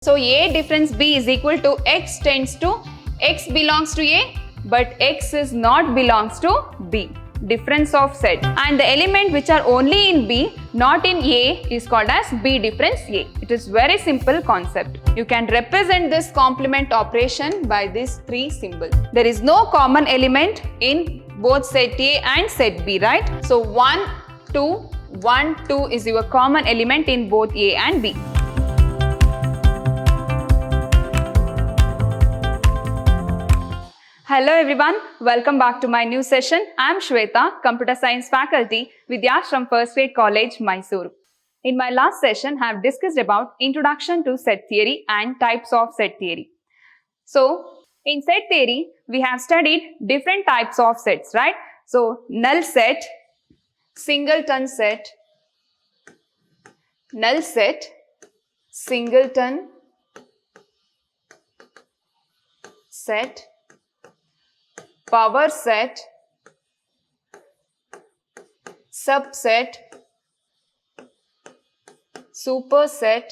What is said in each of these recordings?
So A difference B is equal to X tends to X belongs to A, but X is not belongs to B. Difference of set, and the element which are only in B, not in A, is called as B difference A. It is very simple concept. You can represent this complement operation by these three symbols. There is no common element in both set A and set B, right? So 1, 2, 1, 2 is your common element in both A and B. Hello everyone, welcome back to my new session. I am Shweta, Computer Science faculty with Ashram First Grade College, Mysore. In my last session, I have discussed about introduction to set theory and types of set theory. So, in set theory, we have studied different types of sets, right? So, null set, singleton set, null set, singleton set, power set, subset, superset,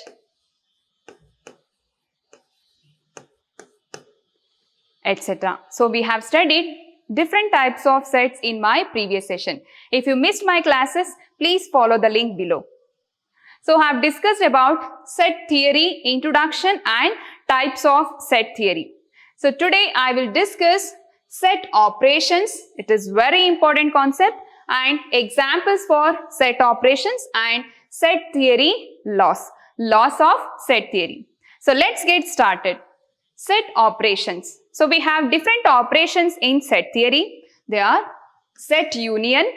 etc. So we have studied different types of sets in my previous session. If you missed my classes, please follow the link below. So I have discussed about set theory, introduction and types of set theory. So today I will discuss set operations. It is very important concept, and examples for set operations and set theory laws of set theory. So let's get started. Set operations. So we have different operations in set theory. They are set union,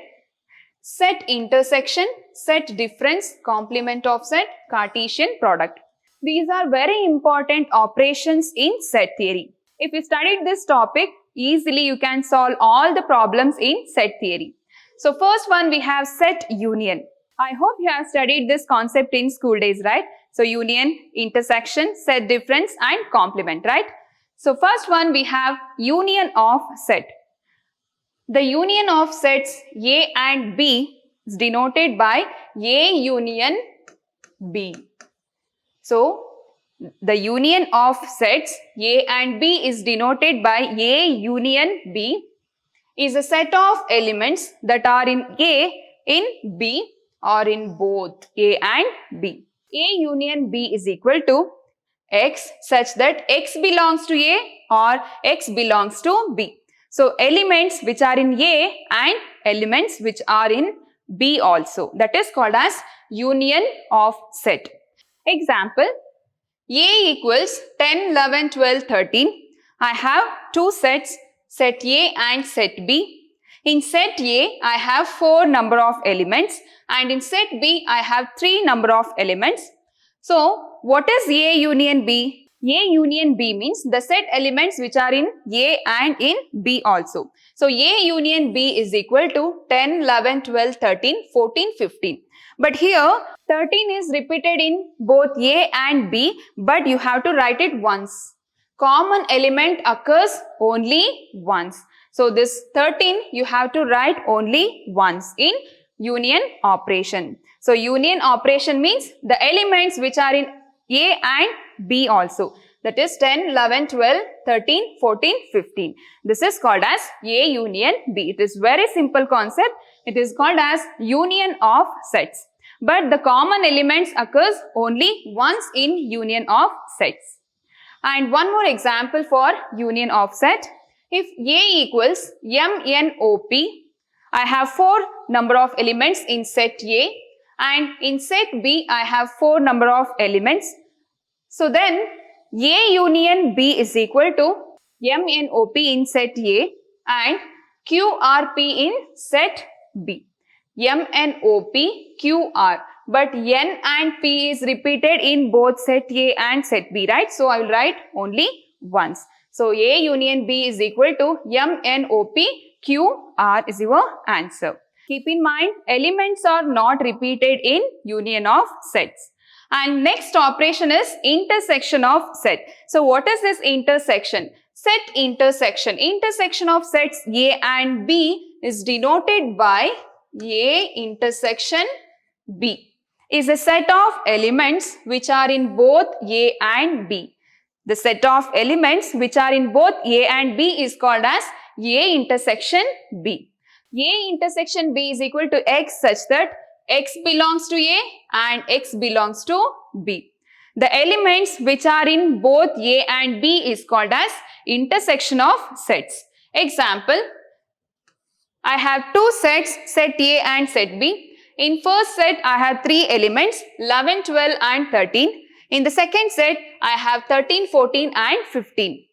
set intersection, set difference, complement of set, Cartesian product. These are very important operations in set theory. If you studied this topic, easily you can solve all the problems in set theory. So first one, we have set union. I hope you have studied this concept in school days, right? So union, intersection, set difference and complement, right? So first one, we have union of set. The union of sets A and B is denoted by A union B. So the union of sets A and B is denoted by A union B is a set of elements that are in A, in B or in both A and B. A union B is equal to X such that X belongs to A or X belongs to B. So elements which are in A and elements which are in B also. That is called as union of set. Example, A equals 10, 11, 12, 13. I have two sets, set A and set B. In set A, I have 4 number of elements, and in set B, I have 3 number of elements. So, what is A union B? A union B means the set elements which are in A and in B also. So, A union B is equal to 10, 11, 12, 13, 14, 15. But here 13 is repeated in both A and B, but you have to write it once. Common element occurs only once. So this 13 you have to write only once in union operation. So union operation means the elements which are in A and B also. That is 10, 11, 12, 13, 14, 15. This is called as A union B. It is very simple concept. It is called as union of sets. But the common elements occurs only once in union of sets. And one more example for union of set. If A equals MNOP, I have 4 number of elements in set A, and in set B I have 4 number of elements. So then A union B is equal to MNOP in set A and QRP in set B. MNOP QR, but N and P is repeated in both set A and set B, right? So I will write only once. So A union B is equal to MNOP QR is your answer. Keep in mind, elements are not repeated in union of sets. And next operation is intersection of set. So what is this intersection? Set intersection. Intersection of sets A and B is denoted by A intersection B. is a set of elements which are in both A and B. The set of elements which are in both A and B is called as A intersection B. A intersection B is equal to X such that X belongs to A and X belongs to B. The elements which are in both A and B is called as intersection of sets. Example, I have two sets, set A and set B. In first set, I have three elements, 11, 12 and 13. In the second set, I have 13, 14 and 15.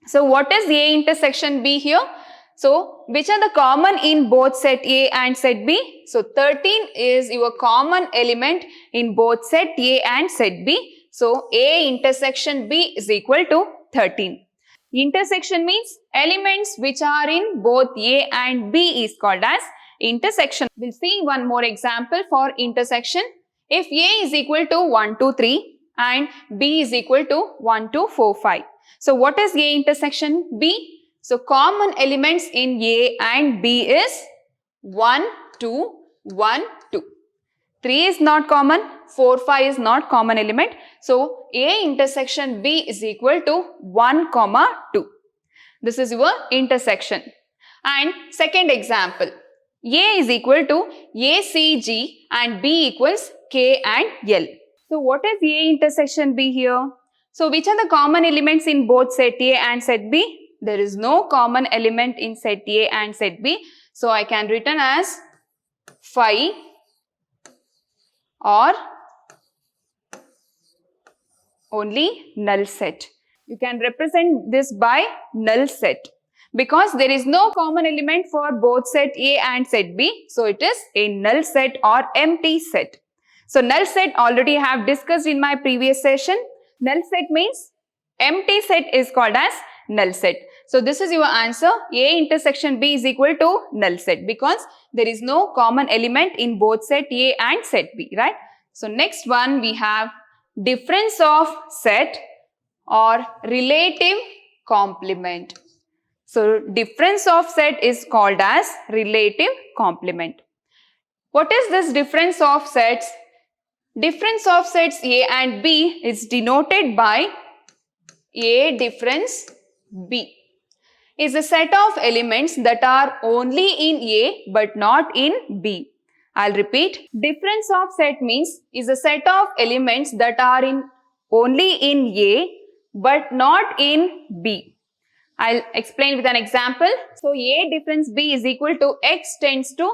So, what is A intersection B here? So, which are the common in both set A and set B? So, 13 is your common element in both set A and set B. So, A intersection B is equal to 13. Intersection means elements which are in both A and B is called as intersection. We'll see one more example for intersection. If A is equal to 1, 2, 3 and B is equal to 1, 2, 4, 5. So, what is A intersection B? So, common elements in A and B is 1, 2, 1, 2. 3 is not common, 4, 5 is not common element. So, A intersection B is equal to 1, 2. This is your intersection. And second example, A is equal to A, C, G and B equals K and L. So, what is A intersection B here? So, which are the common elements in both set A and set B? There is no common element in set A and set B. So, I can written as phi or only null set. You can represent this by null set because there is no common element for both set A and set B. So, it is a null set or empty set. So, null set already have discussed in my previous session. Null set means empty set is called as null set. So, this is your answer. A intersection B is equal to null set because there is no common element in both set A and set B, right? So, next one we have difference of set or relative complement. So, difference of set is called as relative complement. What is this difference of sets? Difference of sets A and B is denoted by A difference B. Is a set of elements that are only in A but not in B. I'll repeat. Difference of set means is a set of elements that are only in A but not in B. I'll explain with an example. So, A difference B is equal to X tends to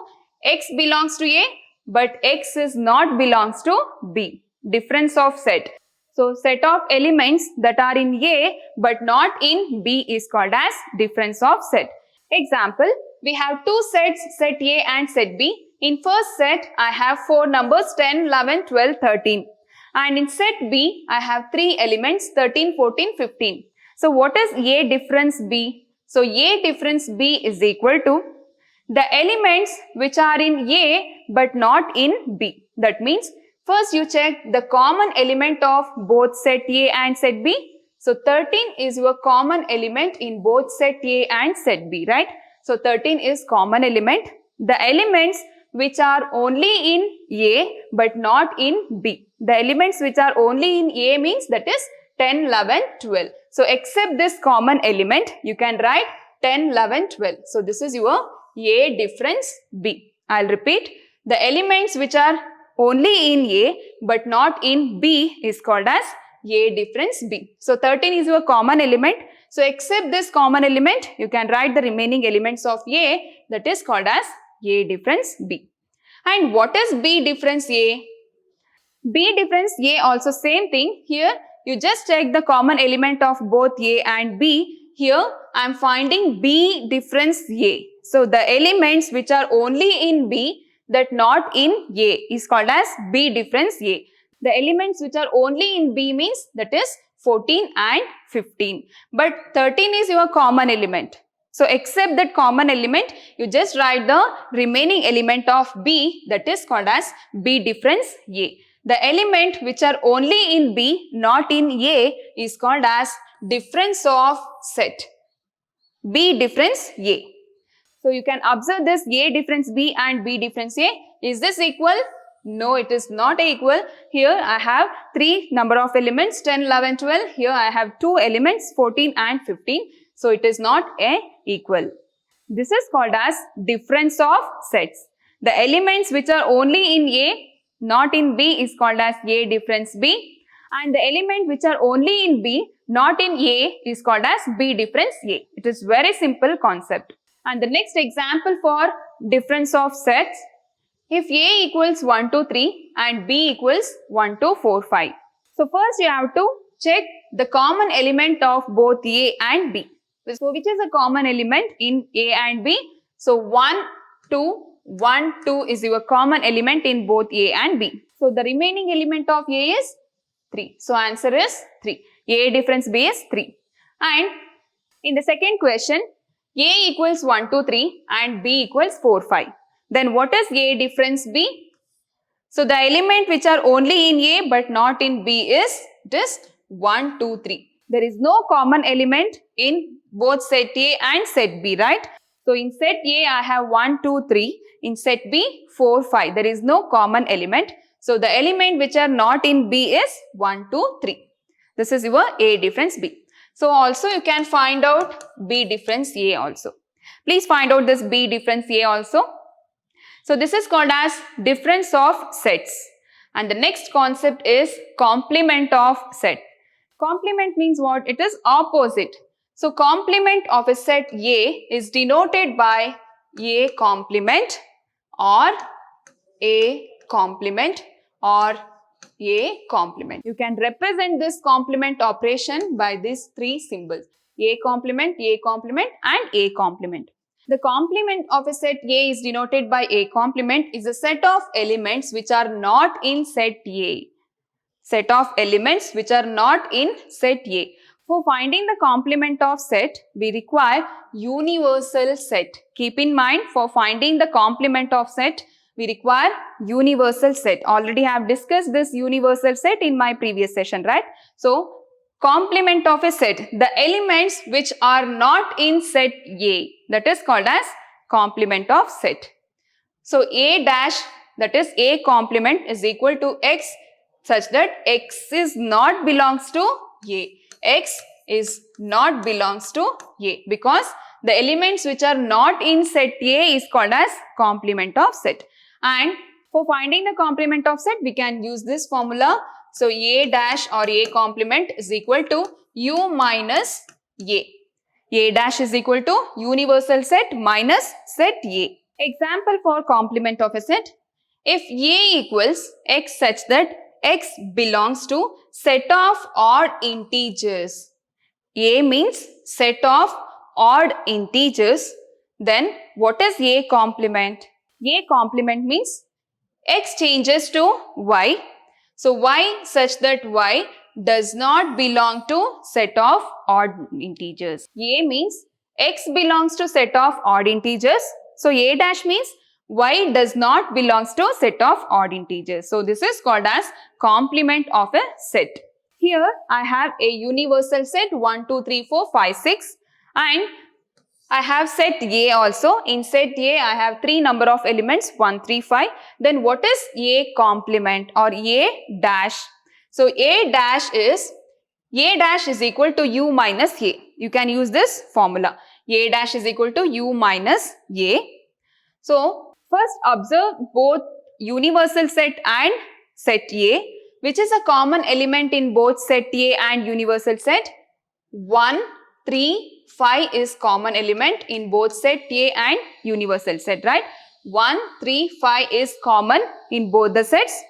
X belongs to A but X is not belongs to B. Difference of set. So, set of elements that are in A but not in B is called as difference of set. Example, we have two sets, set A and set B. In first set, I have four numbers 10, 11, 12, 13. And in set B, I have three elements 13, 14, 15. So, what is A difference B? So, A difference B is equal to the elements which are in A but not in B. That means, first you check the common element of both set A and set B. So, 13 is your common element in both set A and set B, right? So, 13 is common element. The elements which are only in A but not in B. The elements which are only in A means that is 10, 11, 12. So, except this common element, you can write 10, 11, 12. So, this is your A difference B. I'll repeat. The elements which are only in A but not in B is called as A difference B. So, 13 is your common element. So, except this common element, you can write the remaining elements of A, that is called as A difference B. And what is B difference A? B difference A also same thing. Here, you just check the common element of both A and B. Here, I am finding B difference A. So, the elements which are only in B that not in A is called as B difference A. The elements which are only in B means that is 14 and 15. But 13 is your common element. So, except that common element, you just write the remaining element of B, that is called as B difference A. The element which are only in B, not in A, is called as difference of set. B difference A. So, you can observe this A difference B and B difference A. Is this equal? No, it is not A equal. Here I have 3 number of elements, 10, 11, 12. Here I have 2 elements, 14 and 15. So it is not A equal. This is called as difference of sets. The elements which are only in A, not in B, is called as A difference B. And the element which are only in B, not in A, is called as B difference A. It is very simple concept. And the next example for difference of sets, if A equals 1, 2, 3 and B equals 1, 2, 4, 5. So first you have to check the common element of both A and B. So which is a common element in A and B? So 1, 2, 1, 2 is your common element in both A and B. So the remaining element of A is 3. So answer is 3. A difference B is 3. And in the second question, A equals 1, 2, 3 and B equals 4, 5. Then what is A difference B? So the element which are only in A but not in B is just 1, 2, 3. There is no common element in both set A and set B, right? So in set A I have 1, 2, 3. In set B 4, 5. There is no common element. So the element which are not in B is 1, 2, 3. This is your A difference B. So also you can find out B difference A also. Please find out this B difference A also. So this is called as difference of sets. And the next concept is complement of set. Complement means what? It is opposite. So complement of a set A is denoted by A complement or A complement or A complement. You can represent this complement operation by these 3 symbols. A complement, and A complement. The complement of a set A is denoted by A complement is a set of elements which are not in set A. Set of elements which are not in set A. For finding the complement of set, we require universal set. Keep in mind, for finding the complement of set, we require universal set. Already I have discussed this universal set in my previous session, right? So, complement of a set, the elements which are not in set A, that is called as complement of set. So, A dash, that is A complement, is equal to X such that X is not belongs to A. X is not belongs to A because the elements which are not in set A is called as complement of set. And for finding the complement of set, we can use this formula. So, A dash or A complement is equal to U minus A. A dash is equal to universal set minus set A. Example for complement of a set. If A equals X such that X belongs to set of odd integers. A means set of odd integers. Then what is A complement? A complement means X changes to Y. So Y such that Y does not belong to set of odd integers. A means X belongs to set of odd integers. So A dash means Y does not belongs to set of odd integers. So this is called as complement of a set. Here I have a universal set 1, 2, 3, 4, 5, 6 and I have set A also. In set A I have 3 number of elements 1, 3, 5. Then what is A complement or A dash? So A dash is equal to U minus A. You can use this formula. A dash is equal to U minus A. So first observe both universal set and set A. Which is a common element in both set A and universal set? 1, 3, 5 is common element in both set A and universal set, right? 1, 3, 5 is common in both the sets.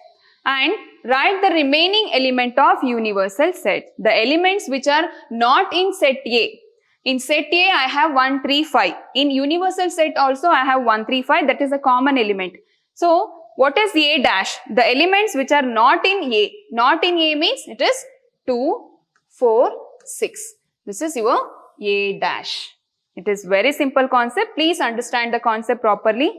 And write the remaining element of universal set. The elements which are not in set A. In set A I have 1, 3, 5. In universal set also I have 1, 3, 5. That is a common element. So what is A dash? The elements which are not in A. Not in A means it is 2, 4, 6. This is your A dash. It is very simple concept. Please understand the concept properly.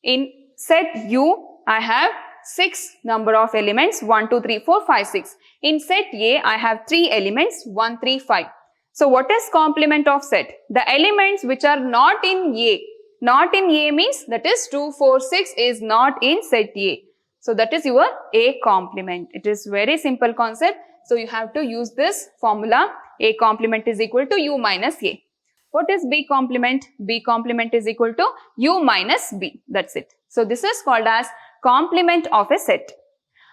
In set U, I have 6 number of elements 1, 2, 3, 4, 5, 6. In set A, I have 3 elements 1, 3, 5. So what is complement of set? The elements which are not in A. Not in A means that is 2, 4, 6 is not in set A. So that is your A complement. It is very simple concept. So you have to use this formula. A complement is equal to U minus A. What is B complement? B complement is equal to U minus B. That's it. So this is called as complement of a set.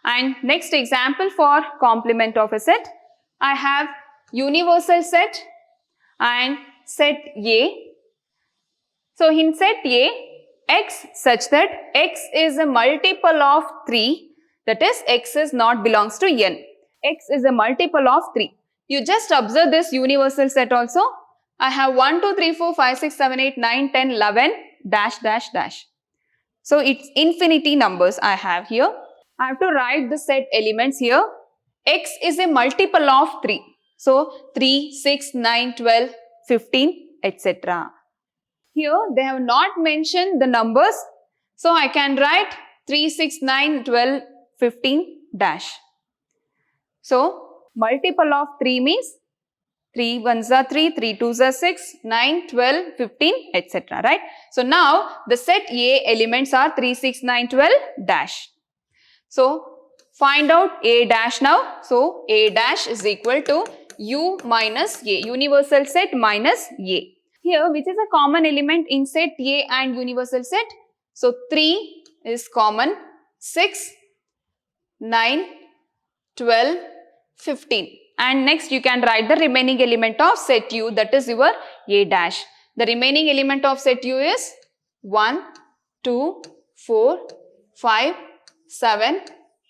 And next example for complement of a set, I have universal set and set A. So in set A, X such that X is a multiple of 3, that is X is not belongs to N. X is a multiple of 3. You just observe this universal set also. I have 1, 2, 3, 4, 5, 6, 7, 8, 9, 10, 11, dash, dash, dash. So it's infinity numbers I have here. I have to write the set elements here. X is a multiple of 3. So 3, 6, 9, 12, 15, etc. Here they have not mentioned the numbers. So I can write 3, 6, 9, 12, 15, dash. So multiple of 3 means 3 ones are 3, 3 twos are 6, 9, 12, 15, etc. Right? So now the set A elements are 3, 6, 9, 12, dash. So find out A dash now. So A dash is equal to U minus A, universal set minus A. Here, which is a common element in set A and universal set? So 3 is common, 6, 9, 12, 15. And next you can write the remaining element of set U, that is your A dash. The remaining element of set U is 1, 2, 4, 5, 7,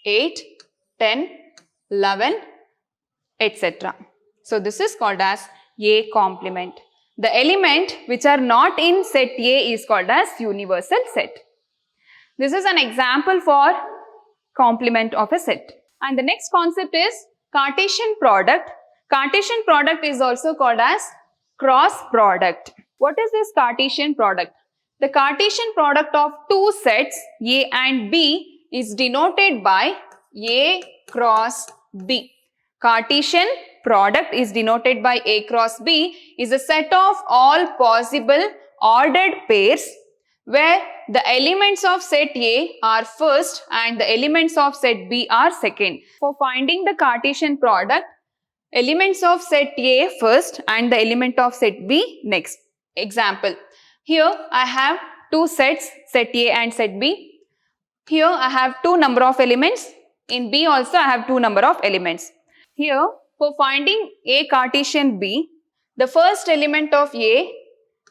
8, 10, 11, etc. So this is called as A complement. The element which are not in set A is called as universal set. This is an example for complement of a set. And the next concept is Cartesian product. Cartesian product is also called as cross product. What is this Cartesian product? The Cartesian product of two sets A and B is denoted by A cross B. Cartesian product is denoted by A cross B is a set of all possible ordered pairs where the elements of set A are first and the elements of set B are second. For finding the Cartesian product, elements of set A first and the element of set B next. Example, here I have two sets, set A and set B. Here I have two number of elements. In B also I have two number of elements. Here for finding A Cartesian B, the first element of A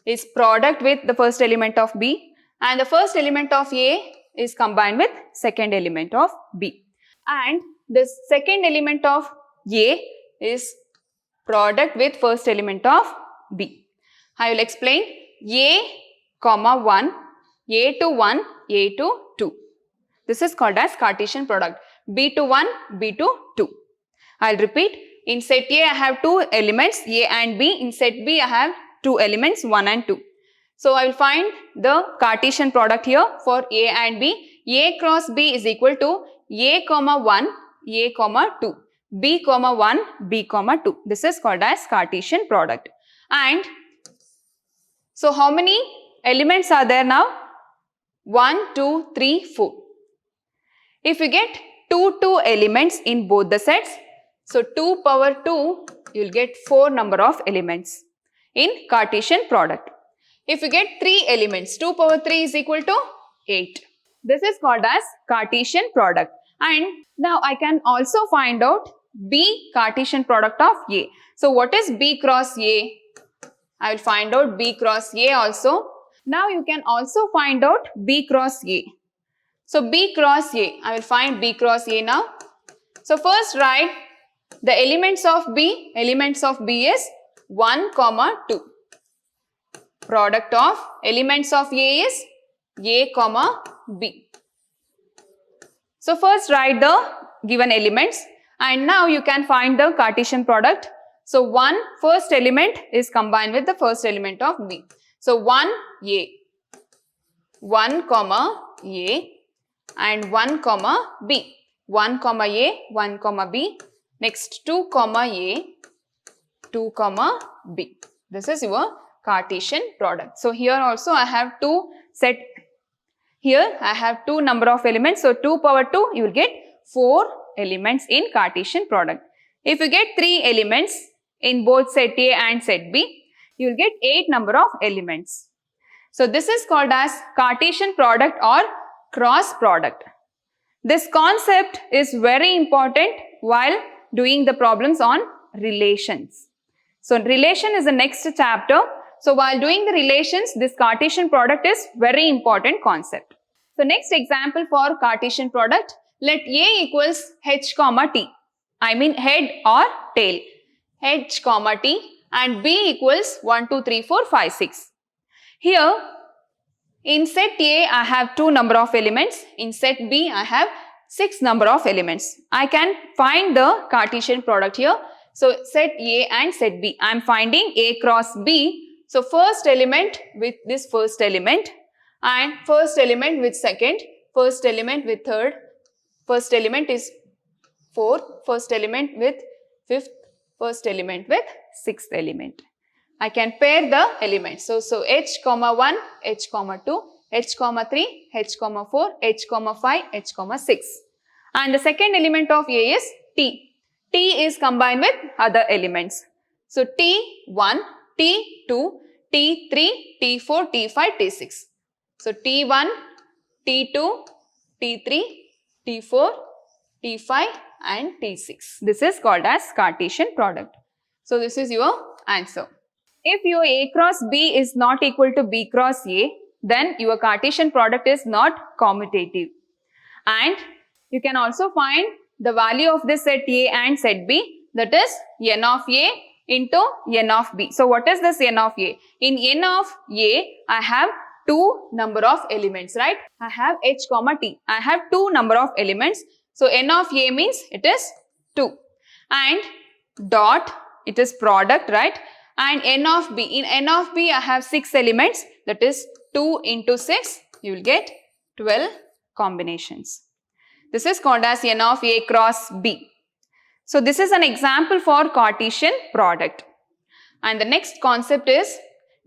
is product with the first element of B and the first element of A is combined with second element of B. And the second element of A is product with first element of B. I will explain A, comma 1, A to 1, A to 2. This is called as Cartesian product. B to 1, B to 2. I'll repeat. In set A, I have two elements, A and B. In set B, I have two elements, 1 and 2. So, I will find the Cartesian product here for A and B. A cross B is equal to A comma 1, A comma 2. B comma 1, B comma 2. This is called as Cartesian product. And so, how many elements are there now? 1, 2, 3, 4. If you get two elements in both the sets, so 2 power 2, you will get 4 number of elements in Cartesian product. If you get 3 elements, 2 power 3 is equal to 8. This is called as Cartesian product. And now I can also find out B Cartesian product of A. So what is B cross A? I will find out B cross A also. Now you can also find out B cross A. So B cross A, I will find B cross A now. So first write the elements of B. Elements of B is 1, 2. Product of elements of A is A, B. So first write the given elements and now you can find the Cartesian product. So first element is combined with the first element of B. So 1 A, 1 comma A and 1 comma B. 1 comma A, 1 comma B. Next 2 comma A, 2 comma B. This is your Cartesian product. So here also I have two set. Here I have 2 number of elements. So 2 power 2, you will get 4 elements in Cartesian product. If you get 3 elements in both set A and set B, you will get 8 number of elements. So this is called as Cartesian product or cross product. This concept is very important while doing the problems on relations. So relation is the next chapter. So while doing the relations, this Cartesian product is very important concept. So next example for Cartesian product, let A equals h comma t. I mean head or tail. H comma t and B equals 1, 2, 3, 4, 5, 6. Here in set A I have 2 number of elements. In set B I have 6 number of elements. I can find the Cartesian product here. So set A and set B. I am finding A cross B. So first element with this first element and first element with second, first element with third, first element is fourth, first element with fifth, first element with sixth element. I can pair the elements. So h comma 1, h comma 2, h comma 3, h comma 4, h comma 5, h comma 6. And the second element of A is t. T is combined with other elements. So T1, T2, T3, T4, T5, T6. So T1, T2, T3, T4, T5 and T6. This is called as Cartesian product. So this is your answer. If your A cross B is not equal to B cross A, then your Cartesian product is not commutative. And you can also find the value of this set A and set B, that is n of A into n of B. So what is this n of A? In n of A, I have 2 number of elements, right? I have h comma t. I have 2 number of elements. So n of A means it is 2. And dot, it is product, right? And n of B. In n of B, I have 6 elements. That is 2 into 6. You will get 12 combinations. This is called as n of A cross B. So this is an example for Cartesian product. And the next concept is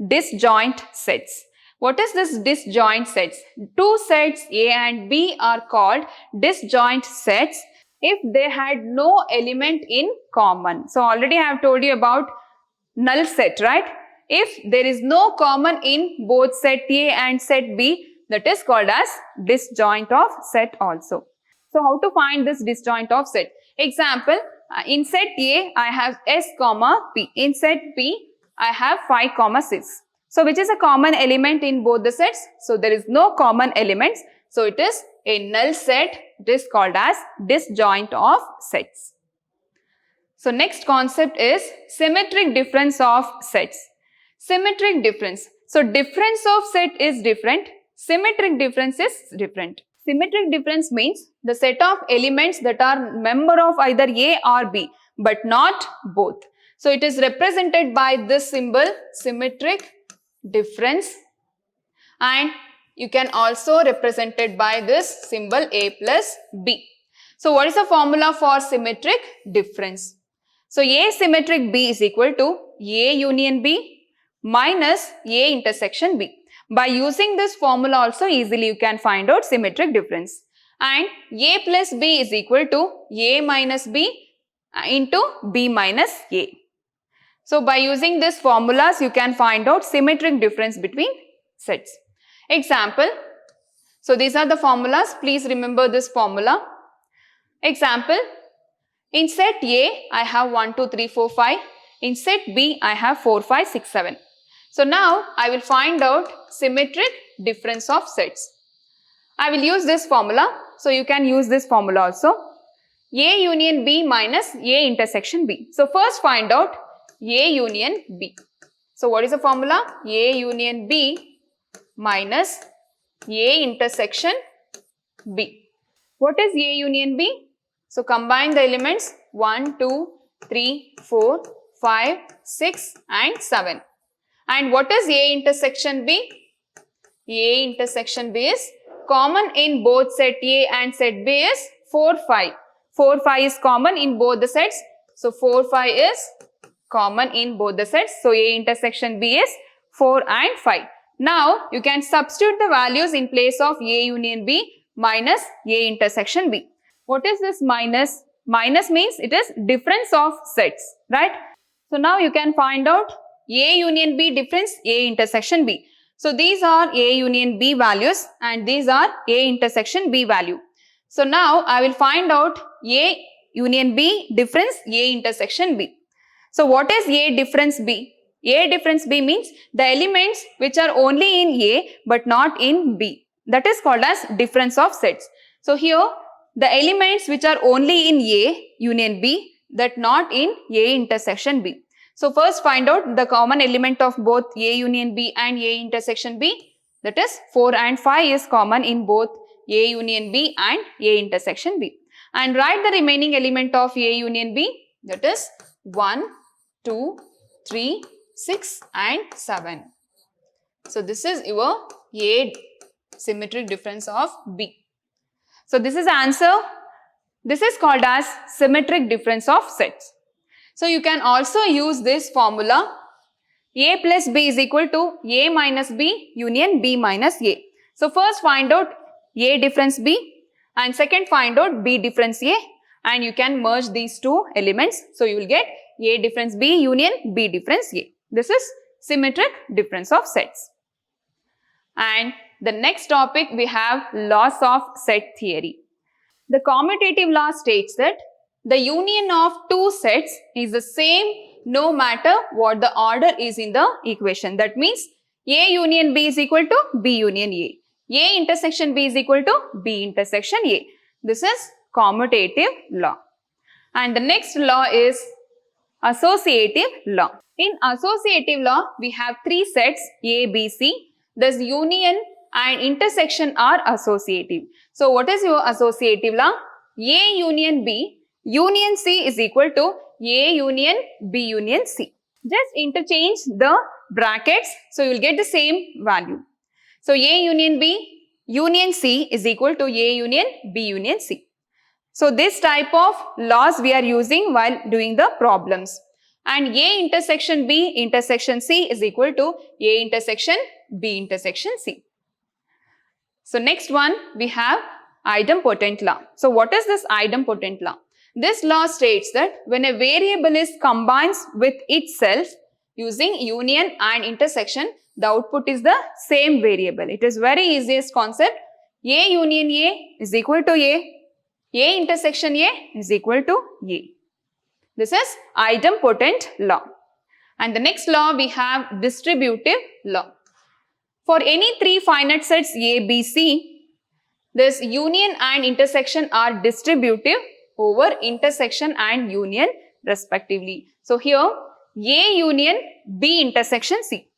disjoint sets. What is this disjoint sets? 2 sets A and B are called disjoint sets if they had no element in common. So already I have told you about null set, right? If there is no common in both set A and set B, that is called as disjoint of set also. So how to find this disjoint of set? Example, in set A, I have S comma P. In set B, I have 5 comma 6. So which is a common element in both the sets? So there is no common elements. So it is a null set. It is called as disjoint of sets. So next concept is symmetric difference of sets. Symmetric difference. So difference of set is different. Symmetric difference is different. Symmetric difference means the set of elements that are member of either A or B, but not both. So it is represented by this symbol, symmetric difference, and you can also represent it by this symbol A plus B. So what is the formula for symmetric difference? So A symmetric B is equal to A union B minus A intersection B. By using this formula also easily you can find out symmetric difference. And A plus B is equal to A minus B into B minus A. So by using these formulas you can find out symmetric difference between sets. Example, so these are the formulas. Please remember this formula. Example, in set A I have 1, 2, 3, 4, 5. In set B I have 4, 5, 6, 7. So now I will find out symmetric difference of sets. I will use this formula. So you can use this formula also. A union B minus A intersection B. So first find out A union B. So what is the formula? A union B minus A intersection B. What is A union B? So combine the elements 1, 2, 3, 4, 5, 6 and 7. And what is A intersection B? A intersection B is common in both set A and set B is 4, 5. 4, 5 is common in both the sets. So 4, 5 is common in both the sets. So A intersection B is 4 and 5. Now you can substitute the values in place of A union B minus A intersection B. What is this minus? Minus means it is difference of sets, right? So now you can find out A union B difference, A intersection B. So these are A union B values and these are A intersection B value. So now I will find out A union B difference, A intersection B. So what is A difference B? A difference B means the elements which are only in A but not in B. That is called as difference of sets. So here the elements which are only in A union B that not in A intersection B. So first find out the common element of both A union B and A intersection B. That is 4 and 5 is common in both A union B and A intersection B. And write the remaining element of A union B, that is 1, 2, 3, 6 and 7. So this is your A symmetric difference of B. So this is the answer. This is called as symmetric difference of sets. So you can also use this formula A plus B is equal to A minus B union B minus A. So first find out A difference B and second find out B difference A and you can merge these two elements. So you will get A difference B union B difference A. This is symmetric difference of sets. And the next topic we have laws of set theory. The commutative law states that the union of two sets is the same no matter what the order is in the equation. That means A union B is equal to B union A. A intersection B is equal to B intersection A. This is commutative law. And the next law is associative law. In associative law, we have three sets A, B, C. Thus union and intersection are associative. So what is your associative law? A union B union C is equal to A union B union C. Just interchange the brackets, so you will get the same value. So A union B union C is equal to A union B union C. So this type of laws we are using while doing the problems. And A intersection B intersection C is equal to A intersection B intersection C. So next one we have idempotent law. So what is this idempotent law? This law states that when a variable is combines with itself using union and intersection, the output is the same variable. It is very easiest concept. A union A is equal to A intersection A is equal to A. This is idempotent law. And the next law we have distributive law. For any three finite sets A, B, C, this union and intersection are distributive over intersection and union respectively. So here A union B intersection C.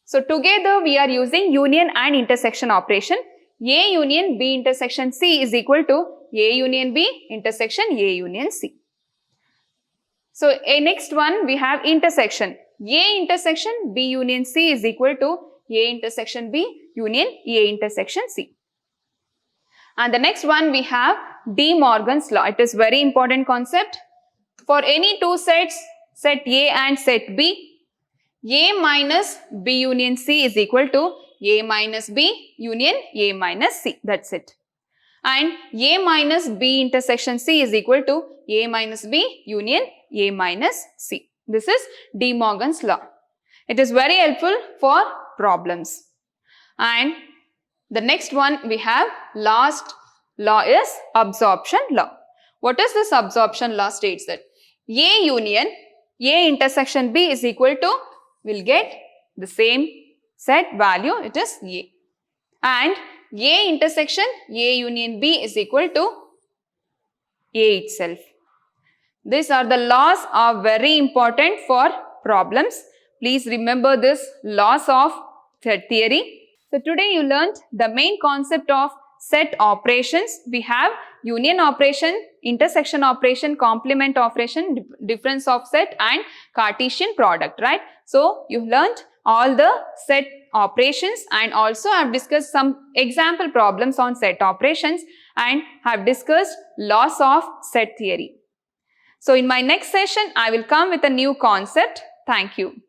So together we are using union and intersection operation. A union B intersection C is equal to A union B intersection A union C. So next one we have intersection. A intersection B union C is equal to A intersection B union A intersection C. And the next one we have De Morgan's law. It is very important concept. For any two sets, set A and set B, A minus B union C is equal to A minus B union A minus C. That's it. And A minus B intersection C is equal to A minus B union A minus C. This is De Morgan's law. It is very helpful for problems. And the next one we have last law is absorption law. What is this absorption law? States that A union A intersection B is equal to, will get the same set value, it is A. And A intersection A union B is equal to A itself. These are the laws are very important for problems. Please remember this laws of set theory. So today you learnt the main concept of set operations. We have union operation, intersection operation, complement operation, difference of set and Cartesian product, right? So you learnt all the set operations and also have discussed some example problems on set operations and have discussed laws of set theory. So in my next session, I will come with a new concept. Thank you.